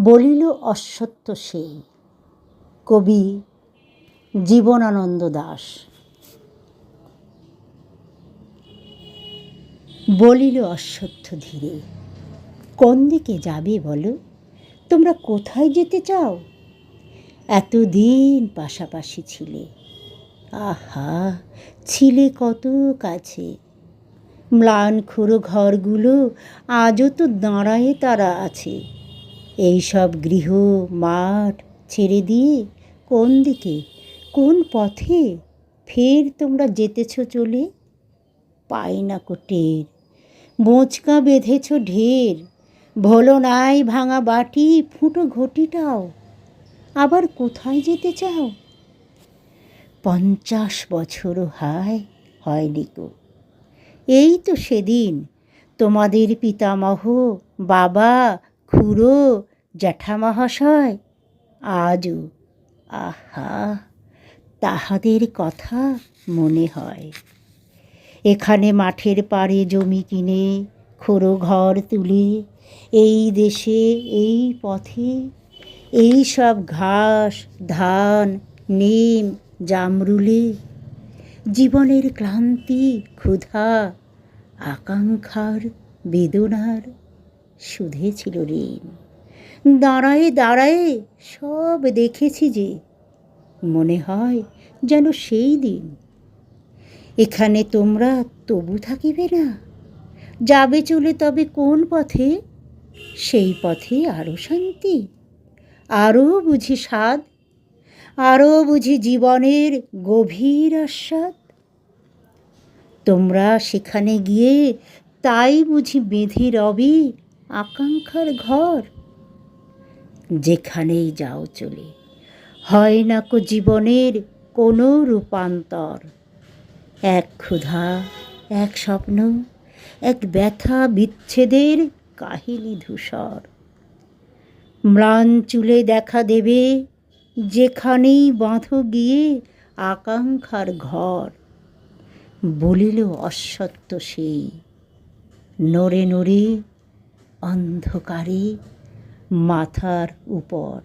বলিল অশ্বত্থ সেই। কবি জীবনানন্দ দাশ। বলিল অশ্বত্থ ধীরে, কোন দিকে যাবে বলো? তোমরা কোথায় যেতে চাও? এতদিন পাশাপাশি ছিলে, আহা ছিলে কত কাছে। ম্লান খুঁড়ো ঘরগুলো আজও তো দাঁড়ায়ে তারা আছে। এইসব গৃহ মাঠ ছেড়ে দিয়ে কোন দিকে, কোন পথে ফের তোমরা যেতেছ চলে? পাই না কো টের, বোঁচকা বেঁধেছ ঢের। ভোলো নাই ভাঙা বাটি, ফুটো ঘটিটাও। আবার কোথায় যেতে চাও? 50 বছরও হয়নি কো। এই তো সেদিন তোমাদের পিতামহ, বাবা, খুড়ো, জ্যাঠামহাশয় আজও আহা তাহাদের কথা মনে হয়। এখানে মাঠের পাড়ে জমি কিনে, খোড়ো ঘর তুলে, এই দেশে এই পথে এই সব ঘাস ধান নিম জামরুলে জীবনের ক্লান্তি ক্ষুধা আকাঙ্ক্ষার বেদনার শুধেছিল ঋণ। দাঁড়ায়ে দাঁড়ায়ে সব দেখেছি যে, মনে হয় যেন সেই দিন। এখানে তোমরা তবু থাকিবে না? যাবে চলে তবে কোন পথে? সেই পথে আরও শান্তি, আরও বুঝি স্বাদ, আরও বুঝি জীবনের গভীর আস্বাদ। তোমরা সেখানে গিয়ে তাই বুঝি বেঁধে রবে আকাঙ্ক্ষার ঘর? যেখানেই যাও চলে, হয় না কো জীবনের কোনো রূপান্তর। এক ক্ষুধা, এক স্বপ্ন, এক ব্যথা বিচ্ছেদের কাহিনী ধূসর। ম্লান চুলে দেখা দেবে যেখানেই বাঁধো গিয়ে আকাঙ্ক্ষার ঘর। বলিল অশ্বত্থ সেই, নড়ে নড়ে অন্ধকারে মাথার উপর।